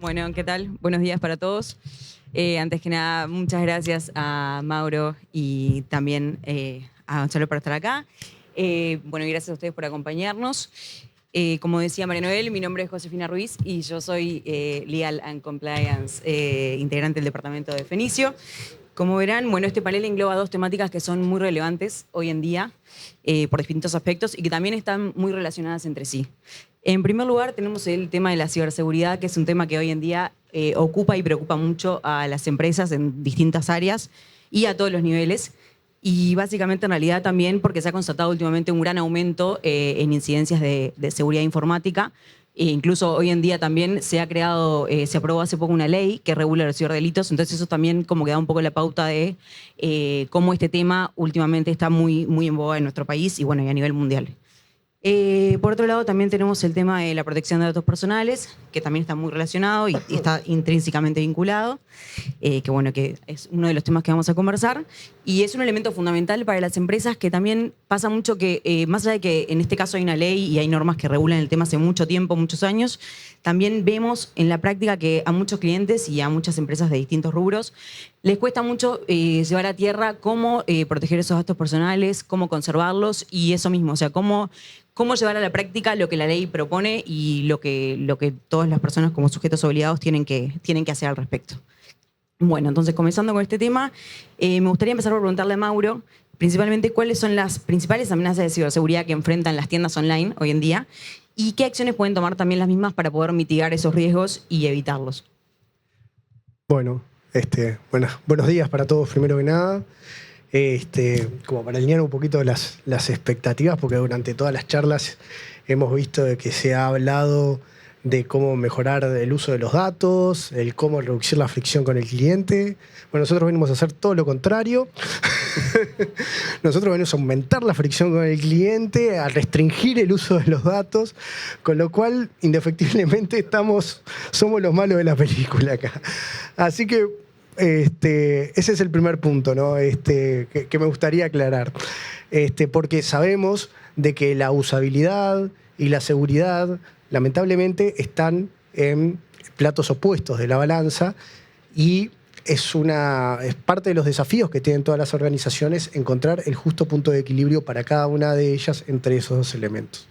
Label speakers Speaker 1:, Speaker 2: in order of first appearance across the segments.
Speaker 1: Bueno, ¿qué tal? Buenos días para todos. Antes que nada, muchas gracias a Mauro y también a Gonzalo por estar acá. Bueno, y gracias a ustedes por acompañarnos. Como decía María Noel, mi nombre es Josefina Ruiz y yo soy Legal and Compliance, integrante del departamento de Fenicio. Como verán, bueno, este panel engloba dos temáticas que son muy relevantes hoy en día por distintos aspectos y que también están muy relacionadas entre sí. En primer lugar, tenemos el tema de la ciberseguridad, que es un tema que hoy en día ocupa y preocupa mucho a las empresas en distintas áreas y a todos los niveles. Y básicamente, en realidad, también porque se ha constatado últimamente un gran aumento en incidencias de seguridad informática. E incluso hoy en día también se ha creado, se aprobó hace poco una ley que regula los ciberdelitos, entonces eso también como que da un poco la pauta de cómo este tema últimamente está muy, muy en boga en nuestro país y bueno, y a nivel mundial. Por otro lado, también tenemos el tema de la protección de datos personales, que también está muy relacionado y está intrínsecamente vinculado, que bueno, que es uno de los temas que vamos a conversar. Y es un elemento fundamental para las empresas que también pasa mucho que, más allá de que en este caso hay una ley y hay normas que regulan el tema hace mucho tiempo, muchos años, también vemos en la práctica que a muchos clientes y a muchas empresas de distintos rubros les cuesta mucho llevar a tierra cómo proteger esos datos personales, cómo conservarlos y eso mismo, o sea, cómo llevar a la práctica lo que la ley propone y lo que todas las personas como sujetos obligados tienen que hacer al respecto. Bueno, entonces comenzando con este tema, me gustaría empezar por preguntarle a Mauro, principalmente cuáles son las principales amenazas de ciberseguridad que enfrentan las tiendas online hoy en día y qué acciones pueden tomar también las mismas para poder mitigar esos riesgos y evitarlos.
Speaker 2: Bueno, buenos días para todos, primero que nada. Como para alinear un poquito las expectativas, porque durante todas las charlas hemos visto de que se ha hablado de cómo mejorar el uso de los datos, el cómo reducir la fricción con el cliente. Bueno, nosotros venimos a hacer todo lo contrario. Nosotros venimos a aumentar la fricción con el cliente, a restringir el uso de los datos, con lo cual, indefectiblemente, somos los malos de la película acá. Así que ese es el primer punto, ¿no? que me gustaría aclarar. Porque sabemos de que la usabilidad y la seguridad, lamentablemente, están en platos opuestos de la balanza y es parte de los desafíos que tienen todas las organizaciones encontrar el justo punto de equilibrio para cada una de ellas entre esos dos elementos.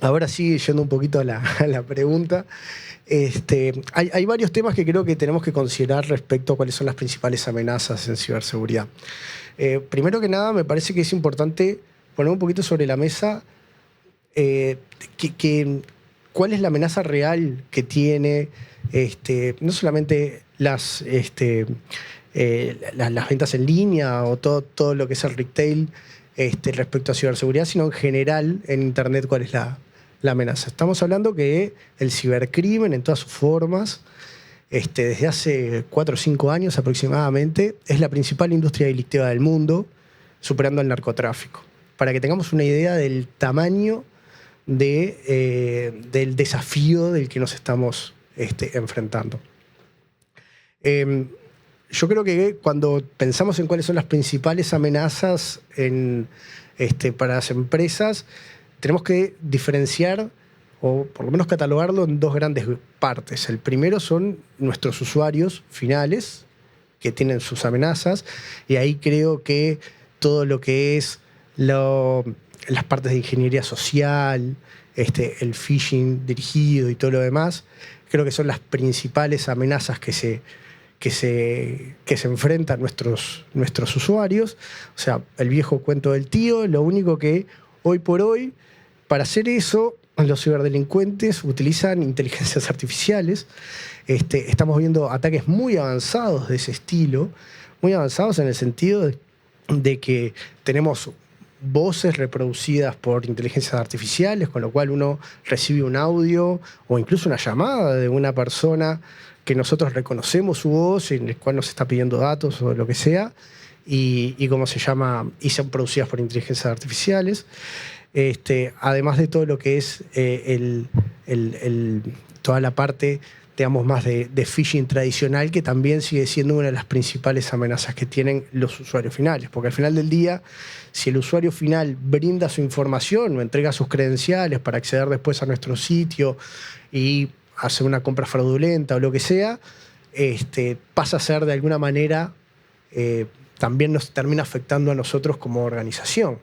Speaker 2: Ahora sí, yendo un poquito a la pregunta, hay varios temas que creo que tenemos que considerar respecto a cuáles son las principales amenazas en ciberseguridad. Primero que nada, me parece que es importante poner un poquito sobre la mesa cuál es la amenaza real que tiene no solamente las ventas en línea o todo lo que es el retail respecto a ciberseguridad, sino en general en Internet cuál es la amenaza. Estamos hablando que el cibercrimen en todas sus formas, desde hace 4 o 5 años aproximadamente, es la principal industria delictiva del mundo, superando al narcotráfico. Para que tengamos una idea del tamaño del desafío del que nos estamos enfrentando. Yo creo que cuando pensamos en cuáles son las principales amenazas para las empresas, tenemos que diferenciar o por lo menos catalogarlo en dos grandes partes. El primero son nuestros usuarios finales que tienen sus amenazas y ahí creo que todo lo que es las partes de ingeniería social, el phishing dirigido y todo lo demás, creo que son las principales amenazas que se enfrentan nuestros usuarios. O sea, el viejo cuento del tío, lo único que hoy por hoy, para hacer eso, los ciberdelincuentes utilizan inteligencias artificiales. Estamos viendo ataques muy avanzados de ese estilo, muy avanzados en el sentido de que tenemos voces reproducidas por inteligencias artificiales, con lo cual uno recibe un audio o incluso una llamada de una persona que nosotros reconocemos su voz, en el cual nos está pidiendo datos o lo que sea, y cómo se llama, y son producidas por inteligencias artificiales. Además de todo lo que es toda la parte, digamos, más de phishing tradicional, que también sigue siendo una de las principales amenazas que tienen los usuarios finales. Porque al final del día, si el usuario final brinda su información o entrega sus credenciales para acceder después a nuestro sitio y hacer una compra fraudulenta o lo que sea, pasa a ser de alguna manera, también nos termina afectando a nosotros como organización.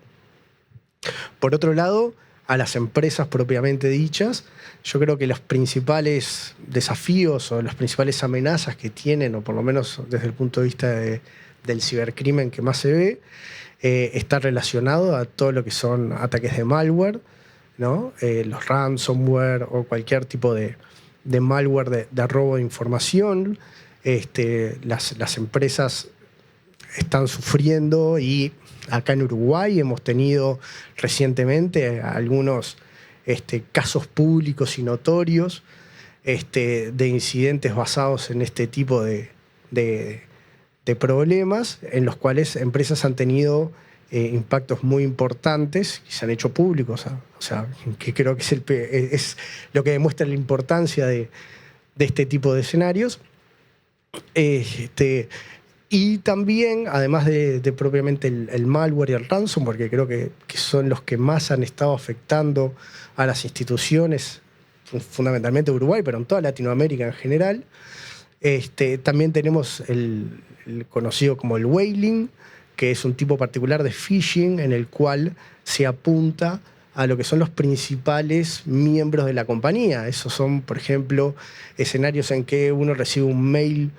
Speaker 2: Por otro lado, a las empresas propiamente dichas, yo creo que los principales desafíos o las principales amenazas que tienen, o por lo menos desde el punto de vista del cibercrimen que más se ve, está relacionado a todo lo que son ataques de malware, ¿no? Los ransomware o cualquier tipo de malware de robo de información. Las empresas están sufriendo, y acá en Uruguay hemos tenido recientemente algunos casos públicos y notorios de incidentes basados en este tipo de problemas, en los cuales empresas han tenido impactos muy importantes y se han hecho públicos. O sea, que creo que es lo que demuestra la importancia de este tipo de escenarios. Y también, además de propiamente el malware y el ransomware, que creo que son los que más han estado afectando a las instituciones, fundamentalmente Uruguay, pero en toda Latinoamérica en general, también tenemos el conocido como el whaling, que es un tipo particular de phishing en el cual se apunta a lo que son los principales miembros de la compañía. Esos son, por ejemplo, escenarios en que uno recibe un mail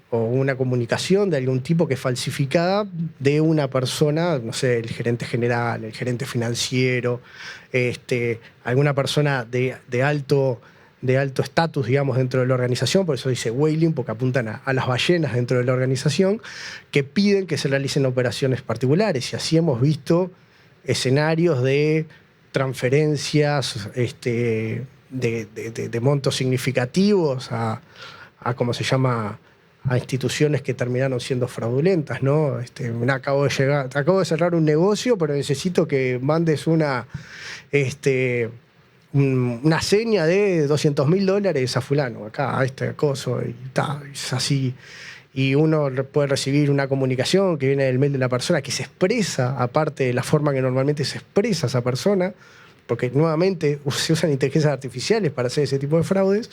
Speaker 2: o una comunicación de algún tipo que es falsificada de una persona, no sé, el gerente general, el gerente financiero, alguna persona de alto estatus, digamos, dentro de la organización. Por eso dice whaling, porque apuntan a las ballenas dentro de la organización, que piden que se realicen operaciones particulares. Y así hemos visto escenarios de transferencias de montos significativos a ¿cómo se llama?, a instituciones que terminaron siendo fraudulentas, ¿no? Acabo de cerrar un negocio, pero necesito que mandes una seña de $200.000 a fulano, acá, a este acoso, y es así. Y uno puede recibir una comunicación que viene del mail de la persona, que se expresa, aparte de la forma que normalmente se expresa esa persona, porque nuevamente se usan inteligencias artificiales para hacer ese tipo de fraudes,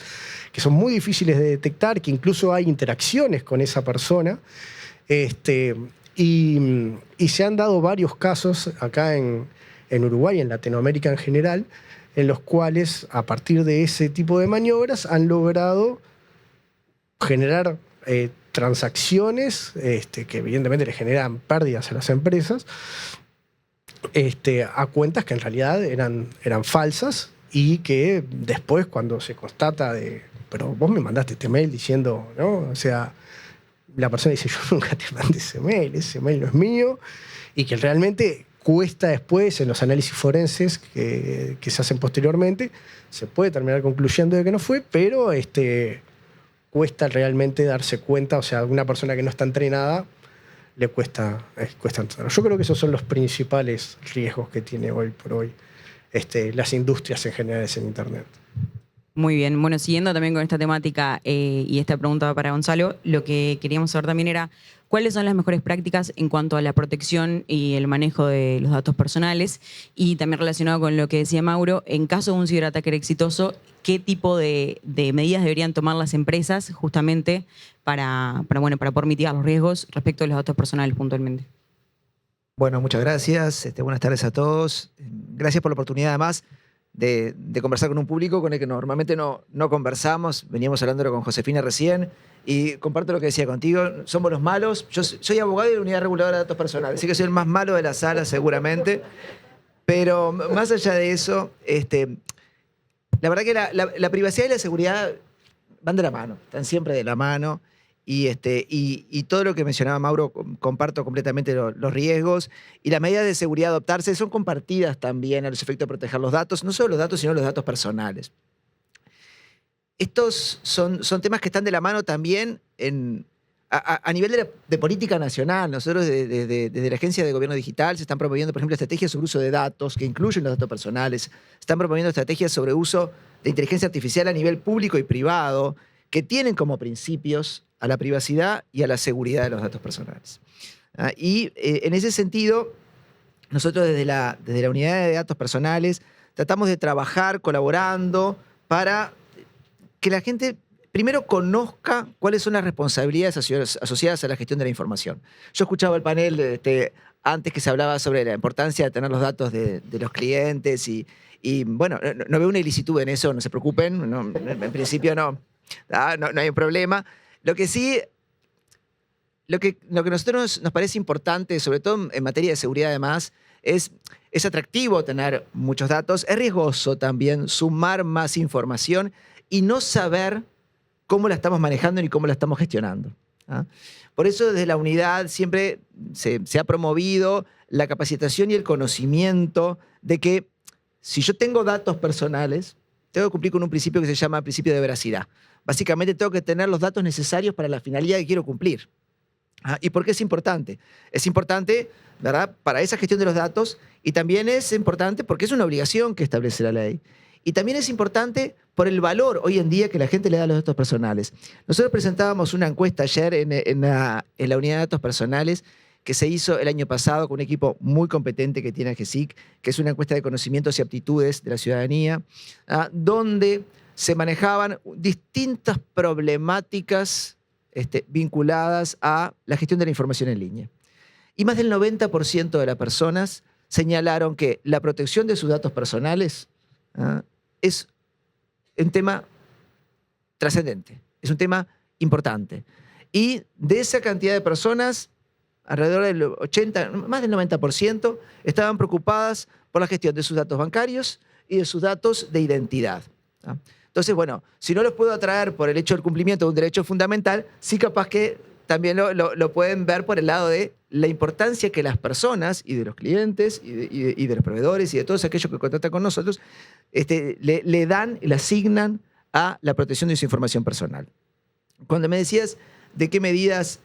Speaker 2: que son muy difíciles de detectar, que incluso hay interacciones con esa persona. Y se han dado varios casos acá en Uruguay, en Latinoamérica en general, en los cuales, a partir de ese tipo de maniobras, han logrado generar transacciones que evidentemente le generan pérdidas a las empresas, a cuentas que en realidad eran falsas, y que después, cuando se constata pero vos me mandaste este mail diciendo, ¿no? O sea, la persona dice, yo nunca te mandé ese mail no es mío, y que realmente cuesta después, en los análisis forenses que se hacen posteriormente, se puede terminar concluyendo de que no fue, pero cuesta realmente darse cuenta. O sea, a una persona que no está entrenada le cuesta entender. Yo creo que esos son los principales riesgos que tiene hoy por hoy las industrias en general en Internet.
Speaker 1: Muy bien. Bueno, siguiendo también con esta temática y esta pregunta para Gonzalo, lo que queríamos saber también era cuáles son las mejores prácticas en cuanto a la protección y el manejo de los datos personales, y también relacionado con lo que decía Mauro, en caso de un ciberataque exitoso, ¿qué tipo de medidas deberían tomar las empresas justamente para poder mitigar los riesgos respecto de los datos personales puntualmente?
Speaker 3: Bueno, muchas gracias. Buenas tardes a todos. Gracias por la oportunidad, además, de conversar con un público con el que normalmente no conversamos. Veníamos hablándolo con Josefina recién, y comparto lo que decía contigo. Somos los malos. Yo soy abogado de la Unidad Reguladora de Datos Personales, así que soy el más malo de la sala seguramente. Pero más allá de eso, la verdad que la privacidad y la seguridad van de la mano, están siempre de la mano. Y todo lo que mencionaba Mauro, comparto completamente los riesgos, y las medidas de seguridad a adoptarse son compartidas también a los efectos de proteger los datos, no solo los datos, sino los datos personales. Estos son temas que están de la mano también a nivel de política nacional. Nosotros desde la Agencia de Gobierno Digital se están promoviendo, por ejemplo, estrategias sobre uso de datos que incluyen los datos personales. Se están promoviendo estrategias sobre uso de inteligencia artificial a nivel público y privado, que tienen como principios a la privacidad y a la seguridad de los datos personales. En ese sentido, nosotros desde la Unidad de Datos Personales tratamos de trabajar colaborando para que la gente primero conozca cuáles son las responsabilidades asociadas a la gestión de la información. Yo escuchaba el panel antes que se hablaba sobre la importancia de tener los datos de los clientes y bueno, no veo una ilicitud en eso, no se preocupen, no, en principio no hay un problema. Lo que sí, lo que a nosotros nos parece importante, sobre todo en materia de seguridad además, es atractivo tener muchos datos, es riesgoso también sumar más información y no saber cómo la estamos manejando ni cómo la estamos gestionando. Por eso desde la unidad siempre se ha promovido la capacitación y el conocimiento de que si yo tengo datos personales, tengo que cumplir con un principio que se llama principio de veracidad. Básicamente tengo que tener los datos necesarios para la finalidad que quiero cumplir. ¿Y por qué es importante? Es importante, ¿verdad?, para esa gestión de los datos, y también es importante porque es una obligación que establece la ley. Y también es importante por el valor hoy en día que la gente le da a los datos personales. Nosotros presentábamos una encuesta ayer en la unidad de datos personales que se hizo el año pasado con un equipo muy competente que tiene AGESIC, que es una encuesta de conocimientos y aptitudes de la ciudadanía, donde se manejaban distintas problemáticas vinculadas a la gestión de la información en línea. Y más del 90% de las personas señalaron que la protección de sus datos personales es un tema trascendente, es un tema importante. Y de esa cantidad de personas, alrededor del 80, más del 90%, estaban preocupadas por la gestión de sus datos bancarios y de sus datos de identidad. Entonces, bueno, si no los puedo atraer por el hecho del cumplimiento de un derecho fundamental, sí capaz que también lo pueden ver por el lado de la importancia que las personas y de los clientes y de los proveedores y de todos aquellos que contratan con nosotros le dan, le asignan a la protección de su información personal. Cuando me decías de qué medidas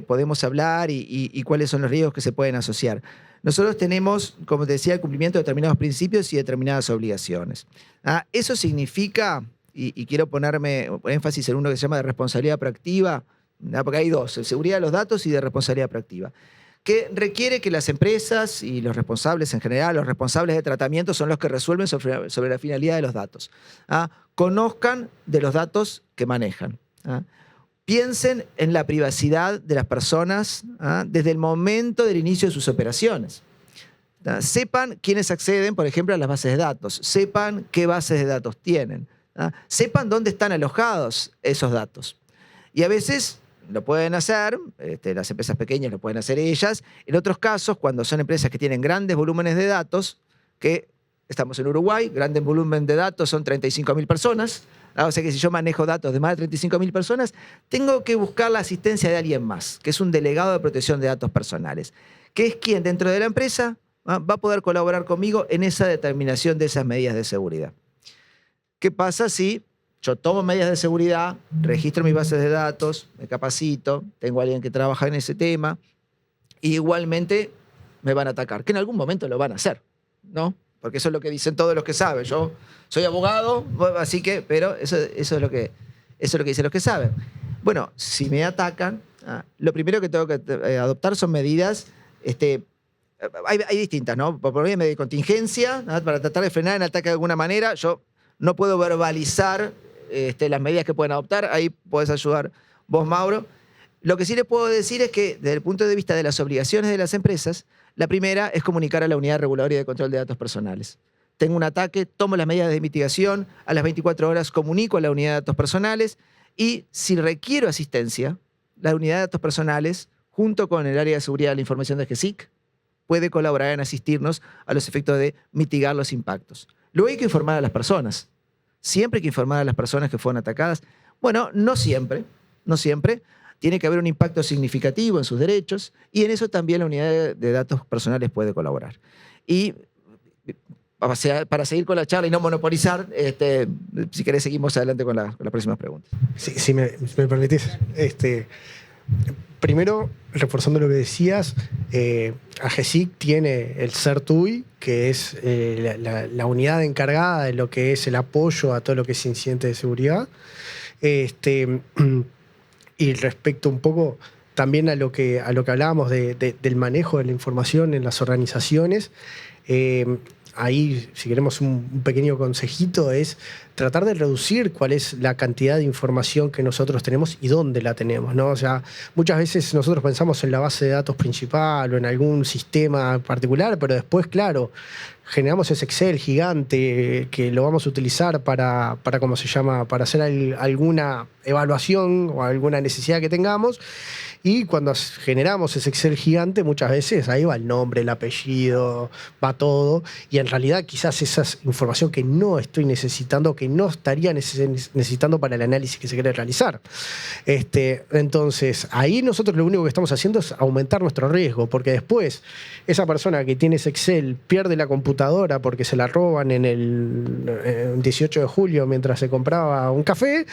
Speaker 3: podemos hablar y cuáles son los riesgos que se pueden asociar, nosotros tenemos, como te decía, el cumplimiento de determinados principios y determinadas obligaciones. Eso significa, y quiero ponerme énfasis en uno que se llama de responsabilidad proactiva, porque hay dos, de seguridad de los datos y de responsabilidad proactiva, que requiere que las empresas y los responsables en general, los responsables de tratamiento son los que resuelven sobre la finalidad de los datos. Conozcan de los datos que manejan. Piensen en la privacidad de las personas desde el momento del inicio de sus operaciones. Sepan quiénes acceden, por ejemplo, a las bases de datos. Sepan qué bases de datos tienen. Sepan dónde están alojados esos datos. Y a veces lo pueden hacer, las empresas pequeñas lo pueden hacer ellas. En otros casos, cuando son empresas que tienen grandes volúmenes de datos, que estamos en Uruguay, grande volumen de datos son 35.000 personas, o sea que si yo manejo datos de más de 35.000 personas, tengo que buscar la asistencia de alguien más, que es un delegado de protección de datos personales, que es quien dentro de la empresa va a poder colaborar conmigo en esa determinación de esas medidas de seguridad. ¿Qué pasa si yo tomo medidas de seguridad, registro mis bases de datos, me capacito, tengo a alguien que trabaja en ese tema, y igualmente me van a atacar? Que en algún momento lo van a hacer, ¿no? Porque eso es lo que dicen todos los que saben. Yo soy abogado, así que, pero eso es lo que dicen los que saben. Bueno, si me atacan, lo primero que tengo que adoptar son medidas, hay distintas, ¿no? Por medio de contingencia, para tratar de frenar el ataque de alguna manera. Yo no puedo verbalizar las medidas que pueden adoptar, ahí podés ayudar vos, Mauro. Lo que sí les puedo decir es que desde el punto de vista de las obligaciones de las empresas, la primera es comunicar a la Unidad Reguladora y de Control de Datos Personales. Tengo un ataque, tomo las medidas de mitigación, a las 24 horas comunico a la Unidad de Datos Personales y si requiero asistencia, la Unidad de Datos Personales, junto con el área de seguridad de la información de AGESIC, puede colaborar en asistirnos a los efectos de mitigar los impactos. Luego hay que informar a las personas. Siempre hay que informar a las personas que fueron atacadas. Bueno, no siempre. Tiene que haber un impacto significativo en sus derechos y en eso también la Unidad de Datos Personales puede colaborar. Y para seguir con la charla y no monopolizar, si querés seguimos adelante con las próximas preguntas.
Speaker 2: Si me permitís. Primero, reforzando lo que decías, AGESIC tiene el CERTUI, que es la unidad encargada de lo que es el apoyo a todo lo que es incidente de seguridad. Y respecto un poco también a lo que hablábamos del manejo de la información en las organizaciones, ahí, si queremos un pequeño consejito, es tratar de reducir cuál es la cantidad de información que nosotros tenemos y dónde la tenemos, ¿no? O sea, muchas veces nosotros pensamos en la base de datos principal o en algún sistema particular, pero después, claro, generamos ese Excel gigante que lo vamos a utilizar para ¿cómo se llama?, para hacer alguna evaluación o alguna necesidad que tengamos. Y cuando generamos ese Excel gigante, muchas veces ahí va el nombre, el apellido, va todo. Y en realidad quizás esa es información que no estoy necesitando, que no estaría necesitando para el análisis que se quiere realizar. Entonces, ahí nosotros lo único que estamos haciendo es aumentar nuestro riesgo, porque después esa persona que tiene ese Excel pierde la computadora porque se la roban en el 18 de julio mientras se compraba un café,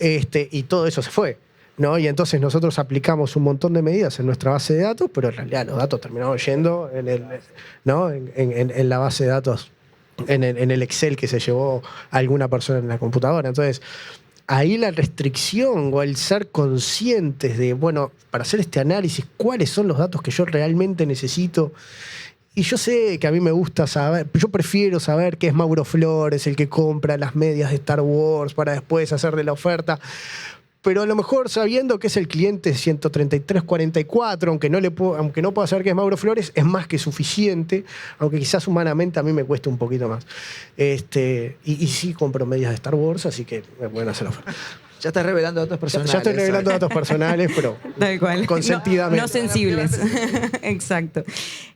Speaker 2: y todo eso se fue, ¿no? Y entonces nosotros aplicamos un montón de medidas en nuestra base de datos, pero en realidad los datos terminaron yendo en la base de datos, en el Excel que se llevó alguna persona en la computadora. Entonces, ahí la restricción o el ser conscientes de, bueno, para hacer este análisis, cuáles son los datos que yo realmente necesito. Y yo sé que a mí me gusta saber, yo prefiero saber que es Mauro Flores el que compra las medias de Star Wars para después hacer de la oferta. Pero a lo mejor sabiendo que es el cliente 13344, aunque no pueda saber que es Mauro Flores, es más que suficiente, aunque quizás humanamente a mí me cueste un poquito más. Y sí compro medias de Star Wars, así que me pueden hacer la oferta.
Speaker 3: Ya estás revelando datos personales.
Speaker 2: Ya estoy revelando datos personales, pero
Speaker 1: tal cual.
Speaker 2: Consentidamente.
Speaker 1: No sensibles. Exacto.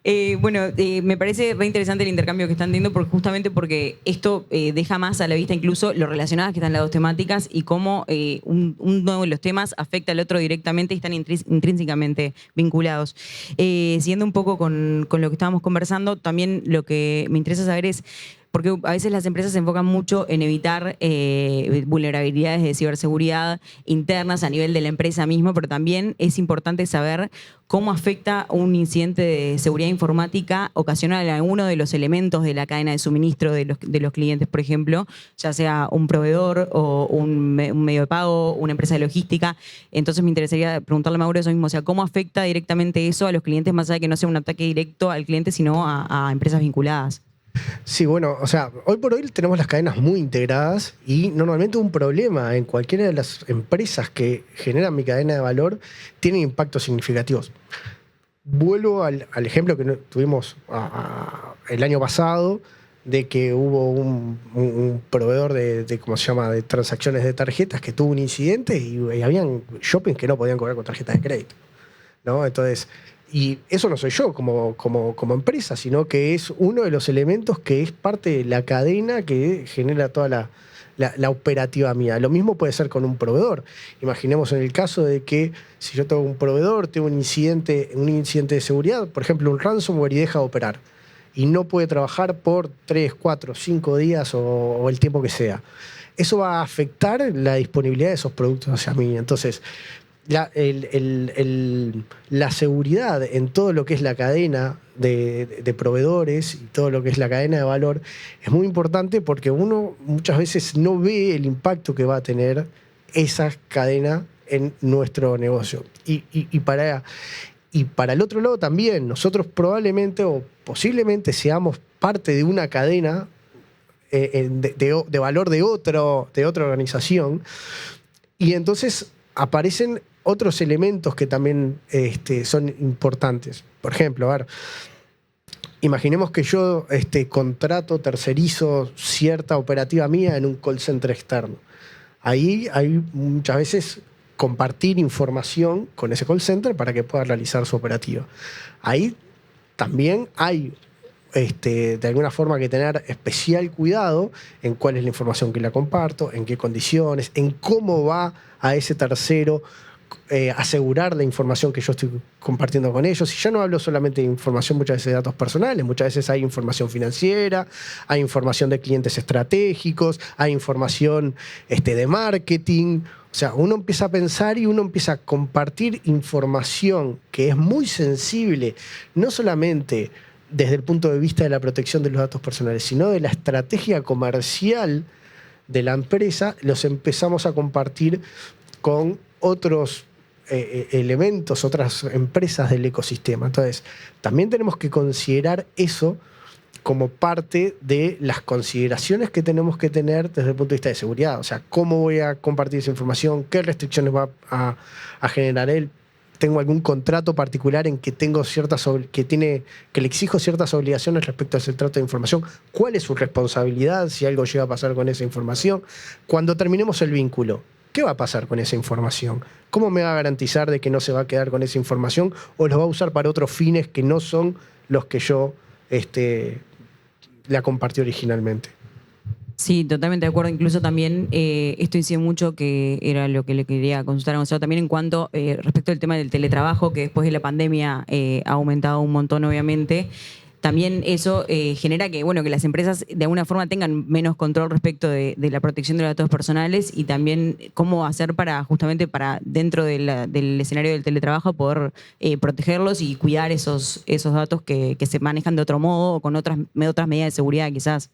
Speaker 1: Me parece re interesante el intercambio que están teniendo justamente porque esto deja más a la vista incluso lo relacionadas que están las dos temáticas y cómo uno de los temas afecta al otro directamente y están intrínsecamente vinculados. Siguiendo un poco con lo que estábamos conversando, también lo que me interesa saber es, porque a veces las empresas se enfocan mucho en evitar vulnerabilidades de ciberseguridad internas a nivel de la empresa misma, pero también es importante saber cómo afecta un incidente de seguridad informática ocasional a alguno de los elementos de la cadena de suministro de los clientes, por ejemplo, ya sea un proveedor o un medio de pago, una empresa de logística. Entonces me interesaría preguntarle a Mauro eso mismo, o sea, ¿cómo afecta directamente eso a los clientes, más allá de que no sea un ataque directo al cliente, sino a empresas vinculadas?
Speaker 2: Sí, bueno, o sea, hoy por hoy tenemos las cadenas muy integradas y normalmente un problema en cualquiera de las empresas que generan mi cadena de valor tiene impactos significativos. Vuelvo al ejemplo que tuvimos el año pasado de que hubo un proveedor de ¿cómo se llama?, de transacciones de tarjetas que tuvo un incidente y habían shoppings que no podían cobrar con tarjetas de crédito, ¿no? Entonces, y eso no soy yo como empresa, sino que es uno de los elementos que es parte de la cadena que genera toda la operativa mía. Lo mismo puede ser con un proveedor. Imaginemos en el caso de que si yo tengo un proveedor, tengo un incidente de seguridad, por ejemplo un ransomware, y deja de operar y no puede trabajar por 3, 4, 5 días o el tiempo que sea. Eso va a afectar la disponibilidad de esos productos hacia mí. Entonces, la seguridad en todo lo que es la cadena de proveedores y todo lo que es la cadena de valor es muy importante porque uno muchas veces no ve el impacto que va a tener esa cadena en nuestro negocio. Y para el otro lado también, nosotros probablemente o posiblemente seamos parte de una cadena de valor de otra organización, y entonces aparecen otros elementos que también son importantes. Por ejemplo, a ver, imaginemos que yo tercerizo cierta operativa mía en un call center externo. Ahí hay muchas veces compartir información con ese call center para que pueda realizar su operativa. Ahí también hay de alguna forma que tener especial cuidado en cuál es la información que la comparto, en qué condiciones, en cómo va a ese tercero asegurar la información que yo estoy compartiendo con ellos. Y ya no hablo solamente de información, muchas veces de datos personales, muchas veces hay información financiera, hay información de clientes estratégicos, hay información de marketing. O sea, uno empieza a pensar y uno empieza a compartir información que es muy sensible, no solamente desde el punto de vista de la protección de los datos personales, sino de la estrategia comercial de la empresa, los empezamos a compartir con otros elementos, otras empresas del ecosistema. Entonces, también tenemos que considerar eso como parte de las consideraciones que tenemos que tener desde el punto de vista de seguridad. O sea, cómo voy a compartir esa información, qué restricciones va a generar él. ¿Tengo algún contrato particular en que tengo que le exijo ciertas obligaciones respecto a ese trato de información? ¿Cuál es su responsabilidad si algo llega a pasar con esa información? Cuando terminemos el vínculo, ¿qué va a pasar con esa información? ¿Cómo me va a garantizar de que no se va a quedar con esa información o lo va a usar para otros fines que no son los que yo la compartí originalmente?
Speaker 1: Sí, totalmente de acuerdo. Incluso también esto incide mucho, que era lo que le quería consultar a Gonzalo también en cuanto respecto al tema del teletrabajo, que después de la pandemia ha aumentado un montón, obviamente. También eso genera que, bueno, que las empresas de alguna forma tengan menos control respecto de la protección de los datos personales, y también cómo hacer para justamente para dentro del escenario del teletrabajo poder protegerlos y cuidar esos datos que se manejan de otro modo o con otras medidas de seguridad quizás.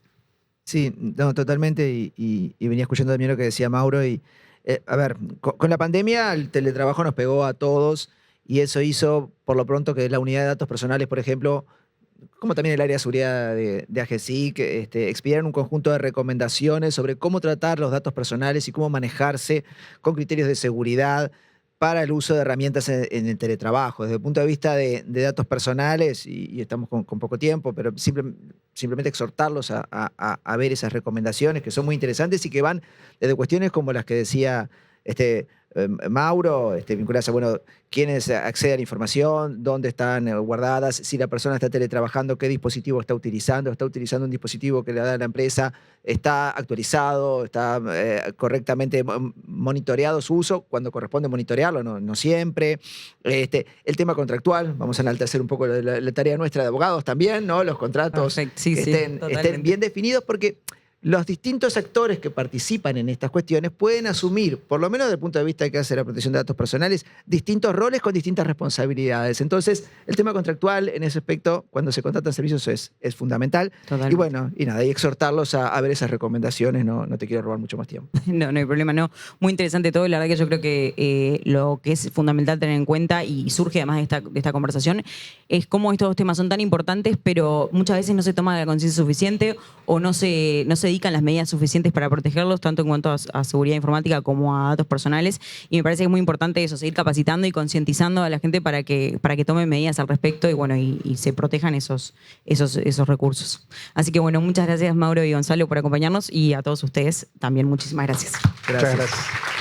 Speaker 3: Sí, no, totalmente. Y venía escuchando también lo que decía Mauro. A ver, con la pandemia el teletrabajo nos pegó a todos y eso hizo, por lo pronto, que la unidad de datos personales, por ejemplo, como también el área de seguridad de AGESIC, expidieran un conjunto de recomendaciones sobre cómo tratar los datos personales y cómo manejarse con criterios de seguridad para el uso de herramientas en el teletrabajo. Desde el punto de vista de datos personales, y estamos con poco tiempo, pero simplemente exhortarlos a ver esas recomendaciones que son muy interesantes y que van desde cuestiones como las que decía Mauro, vinculadas a, bueno, quiénes acceden a la información, dónde están guardadas, si la persona está teletrabajando, qué dispositivo está utilizando un dispositivo que le da la empresa, está actualizado, está correctamente monitoreado su uso, cuando corresponde monitorearlo, no siempre. El tema contractual, vamos a enaltecer un poco la tarea nuestra de abogados también, ¿no? Los contratos
Speaker 1: Sí,
Speaker 3: que estén bien definidos, porque los distintos actores que participan en estas cuestiones pueden asumir, por lo menos desde el punto de vista que hace la protección de datos personales, distintos roles con distintas responsabilidades. Entonces, el tema contractual en ese aspecto, cuando se contratan servicios, es fundamental.
Speaker 1: Totalmente.
Speaker 3: Y bueno, y nada, y exhortarlos a ver esas recomendaciones. No te quiero robar mucho más tiempo.
Speaker 1: No hay problema, no. Muy interesante todo. La verdad que yo creo que lo que es fundamental tener en cuenta, y surge además de esta conversación, es cómo estos dos temas son tan importantes, pero muchas veces no se toma la conciencia suficiente o no se dedican las medidas suficientes para protegerlos, tanto en cuanto a seguridad informática como a datos personales. Y me parece que es muy importante eso, seguir capacitando y concientizando a la gente para que tomen medidas al respecto y, bueno, y se protejan esos recursos. Así que, bueno, muchas gracias Mauro y Gonzalo por acompañarnos, y a todos ustedes también muchísimas gracias.
Speaker 3: Gracias.
Speaker 2: Muchas gracias.